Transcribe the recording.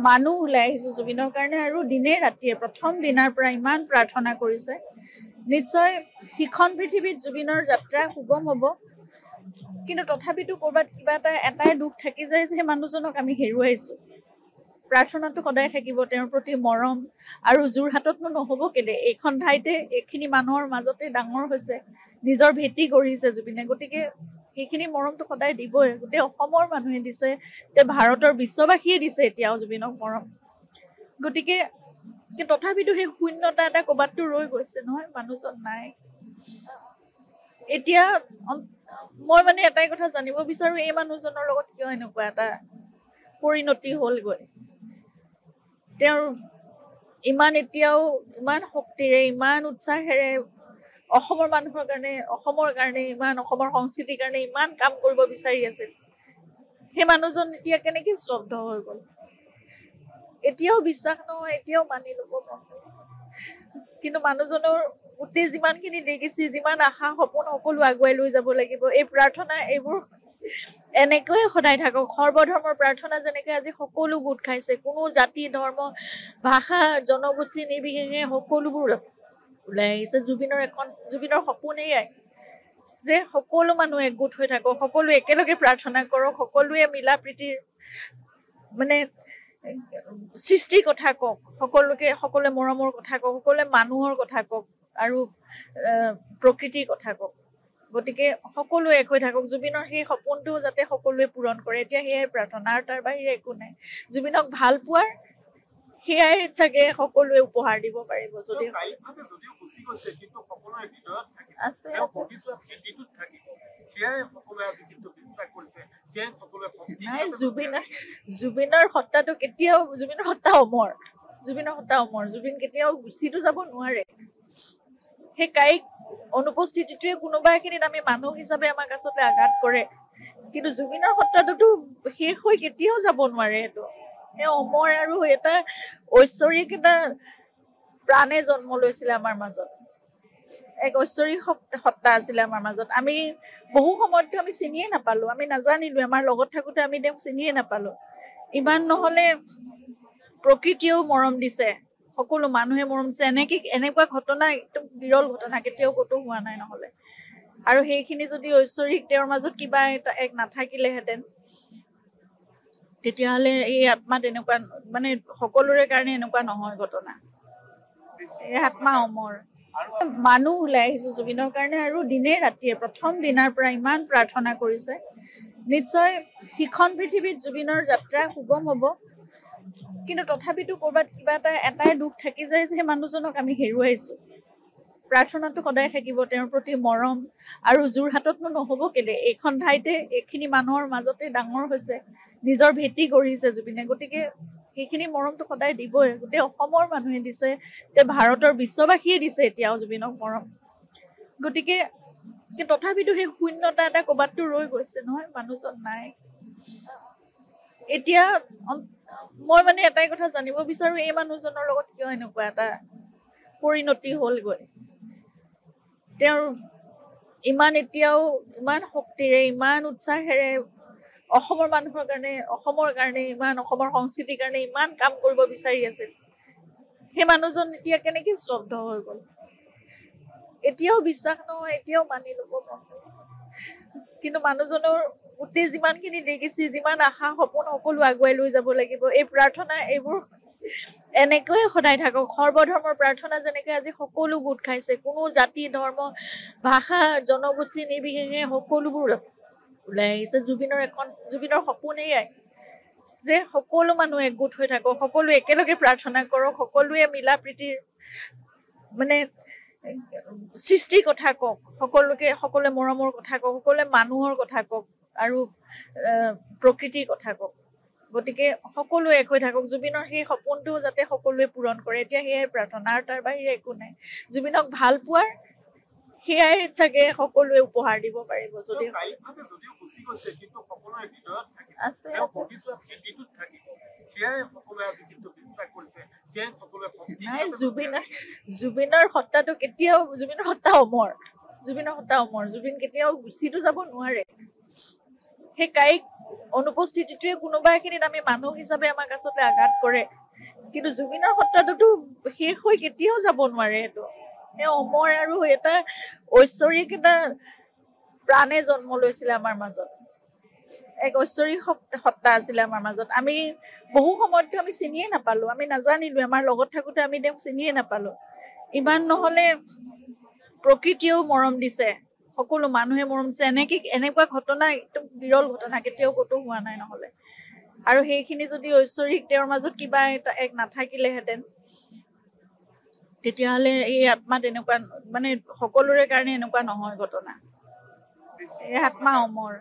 মানুহ ওলাই আহিছে জুবিনৰ কাৰণে আৰু দিনে ৰাতিয়ে প্ৰথম দিনাৰ পৰা ইমান প্ৰাৰ্থনা কৰিছে নিশ্চয় সিখন পৃথিৱীত জুবিনৰ যাত্ৰা সুগম হ'ব কিন্তু তথাপিতো কৰবাত কিবা এটাই দুখ থাকি যায় যে মানুহজনক আমি হেৰুৱাইছো প্ৰাৰ্থনাটো সদায় থাকিব তেওঁৰ প্ৰতি মৰম আৰু যোৰহাটতনো নহ'ব কেলে এইখন ঠাইতে এইখিনি মানুহৰ মাজতে ডাঙৰ হৈছে নিজৰ ভেটি গঢ়িছে জুবিনে গতিকে সেইখিনি মৰমটো সদায় দিবই গোটেই অসমৰ মানুহে দিছে ভাৰতৰ বিশ্ববাসীয়ে দিছে এতিয়াও জুবিনক মৰম গতিকে তথাপিতো সেই শূন্যতা এটা ক'বাততো ৰৈ গৈছে নহয় মানুহজন নাই এতিয়া মই মানে এটাই কথা জানিব বিচাৰো এই মানুহজনৰ লগত কিয় এনেকুৱা এটা পৰিণতি হ'লগৈ তেওঁৰ ইমান এতিয়াও ইমান শক্তিৰে ইমান উৎসাহেৰে অসমৰ মানুহৰ কাৰণে অসমৰ কাৰণে ইমান অসমৰ সংস্কৃতিৰ কাৰণে ইমান কাম কৰিব বিচাৰি আছিল সেই মানুহজন এতিয়া কেনেকৈ স্তব্ধ হৈ গ'ল এতিয়াও বিশ্বাস নহয় এতিয়াও মানি ল'ব মন গৈছে কিন্তু মানুহজনৰ গোটেই যিমানখিনি দেখিছে যিমান আশা সপোন সকলো আগুৱাই লৈ যাব লাগিব এই প্ৰাৰ্থনা এইবোৰ এনেকৈয়ে সদায় থাকক সৰ্বধৰ্মৰ প্ৰাৰ্থনা যেনেকৈ আজি সকলো গোট খাইছে কোনো জাতি ধৰ্ম ভাষা জনগোষ্ঠী নিৰ্বিশেষে সকলোবোৰ ওলাই আহিছে জুবিনৰ সপোন এয়াই যে সকলো মানুহ একগোট হৈ থাকক সকলো একেলগে প্ৰাৰ্থনা কৰক সকলোৱে মিলা প্ৰীতিৰ মানে সৃষ্টিৰ কথা কওক সকলোৱে মৰমৰ কথা কওক সকলোৱে মানুহৰ কথা কওক আৰু প্ৰকৃতিৰ কথা কওক গতিকে সকলো এক হৈ থাকক জুবিনৰ সেই সপোনটো যাতে সকলোৱে পূৰণ কৰে এতিয়া সেয়াই প্ৰাৰ্থনা আৰু তাৰ বাহিৰে একো নাই জুবিনক ভাল পোৱাৰ সেয়াই চাগে সকলোৱে উপহাৰ দিব পাৰিব যদি আছে জুবিনৰ সত্তাটো কেতিয়াও জুবিনৰ সত্তা অমৰ জুবিন কেতিয়াও গুচিতো যাব নোৱাৰে সেই কায়িক অনুপস্থিতিটোৱে কোনোবা এখিনিত আমি মানুহ হিচাপে আমাক আচলতে আঘাত কৰে কিন্তু জুবিনৰ সত্তাটোতো শেষ হৈ কেতিয়াও যাব নোৱাৰে সেইটো অমৰ আৰু এটা ঐশ্বৰিক এটা প্ৰাণে জন্ম লৈছিলে আমাৰ মাজত এক ঐশ্বৰিক সত্তা আছিলে আমাৰ মাজত আমি বহু সময়তো আমি চিনিয়ে নাপালো আমি নাজানিলো আমাৰ লগত থাকোতে আমি তেওঁক চিনিয়ে নাপালো ইমান নহলে প্ৰকৃতিয়েও মৰম দিছে সকলো মানুহে মৰম দিছে এনেকুৱা ঘটনা একদম বিৰল ঘটনা কেতিয়াও ক'তো হোৱা নাই নহলে আৰু সেইখিনি যদি ঐশ্বৰিক তেওঁৰ মাজত কিবা এটা এক নাথাকিলেহেঁতেন তেতিয়াহ'লে এই আত্মা তেনেকুৱা মানে সকলোৰে কাৰণে এনেকুৱা নহয় ঘটনা এই আত্মা অমৰ মানুহ ওলাই আহিছে জুবিনৰ কাৰণে আৰু দিনে ৰাতিয়ে প্ৰথম দিনাৰ পৰা ইমান প্ৰাৰ্থনা কৰিছে নিশ্চয় সিখন পৃথিৱীত জুবিনৰ যাত্ৰা সুগম হ'ব কিন্তু তথাপিতো কৰবাত কিবা এটাই দুখ থাকি যায় যে মানুহজনক আমি হেৰুৱাইছো প্ৰাৰ্থনাটো সদায় থাকিব তেওঁৰ প্ৰতি মৰম আৰু যোৰহাটতনো নহ'ব কেলে এইখন ঠাইতে এইখিনি মানুহৰ মাজতে ডাঙৰ হৈছে নিজৰ ভেটি গঢ়িছে জুবিনে গতিকে সেইখিনি মৰমটো সদায় দিবই গোটেই অসমৰ মানুহে দিছে ভাৰতৰ বিশ্ববাসীয়ে দিছে এতিয়াও জুবিনক মৰম গতিকে তথাপিতো সেই শূন্যতা এটা ক'বাততো ৰৈ গৈছে নহয় মানুহজন নাই এতিয়া মই মানে এটাই কথা জানিব বিচাৰো এই মানুহজনৰ লগত কিয় এনেকুৱা এটা পৰিণতি হ'লগৈ তেওঁৰ ইমান এতিয়াও ইমান শক্তিৰে ইমান উৎসাহেৰে অসমৰ মানুহৰ কাৰণে অসমৰ কাৰণে ইমান অসমৰ সংস্কৃতিৰ কাৰণে ইমান কাম কৰিব বিচাৰি আছিল সেই মানুহজন এতিয়া কেনেকৈ স্তব্ধ হৈ গ'ল এতিয়াও বিশ্বাস নহয় এতিয়াও মানি ল'ব মন গৈছে কিন্তু মানুহজনৰ গোটেই যিমানখিনি দেখিছে যিমান আশা সপোন সকলো আগুৱাই লৈ যাব লাগিব এই প্ৰাৰ্থনা এইবোৰ এনেকৈয়ে সদায় থাকক সৰ্বধৰ্মৰ প্ৰাৰ্থনা যেনেকৈ আজি সকলো গোট খাইছে কোনো জাতি ধৰ্ম ভাষা জনগোষ্ঠী নিৰ্বিশেষে সকলোবোৰ ওলাই আহিছে জুবিনৰ সপোন এয়াই যে সকলো মানুহ একগোট হৈ থাকক সকলো একেলগে প্ৰাৰ্থনা কৰক সকলোৱে মিলা প্ৰীতিৰ মানে সৃষ্টিৰ কথা কওক সকলোৱে মৰমৰ কথা কওক সকলোৱে মানুহৰ কথা কওক আৰু প্ৰকৃতিৰ কথা কওক গতিকে সকলো এক হৈ থাকক জুবিনৰ সেই সপোনটো যাতে সকলোৱে পূৰণ কৰে এতিয়া সেয়াই প্ৰাৰ্থনা আৰু তাৰ বাহিৰে একো নাই জুবিনক ভাল পোৱাৰ সেয়াই চাগে সকলোৱে উপহাৰ দিব পাৰিব যদি আছে জুবিনৰ সত্তাটো কেতিয়াও জুবিনৰ সত্তা অমৰ জুবিন কেতিয়াও গুচিতো যাব নোৱাৰে সেই কায়িক অনুপস্থিতিটোৱে কোনোবা এখিনিত আমি মানুহ হিচাপে আমাক আচলতে আঘাত কৰে কিন্তু জুবিনৰ হত্যাটোতো শেষ হৈ কেতিয়াও যাব নোৱাৰে এইটো অমৰ আৰু এটা ঐশ্বৰিক এটা প্ৰাণে জন্ম লৈছিলে আমাৰ মাজত এক ঐশ্বৰিক সত্তা আছিলে আমাৰ মাজত আমি বহু সময়তো আমি চিনিয়ে নাপালো আমি নাজানিলো আমাৰ লগত থাকোতে আমি তেওঁক চিনিয়ে নাপালো ইমান নহলে প্ৰকৃতিয়েও মৰম দিছে সকলো মানুহে মৰম দিছে এনেকুৱা ঘটনা একদম বিৰল ঘটনা কেতিয়াও কতো হোৱা নাই নহলে আৰু সেইখিনি যদি ঐশ্বৰিক তেওঁৰ মাজত কিবা এটা এক নাথাকিলেহেঁতেন তেতিয়াহ'লে এই আত্মা তেনেকুৱা মানে সকলোৰে কাৰণে এনেকুৱা নহয় ঘটনা এই আত্মা অমৰ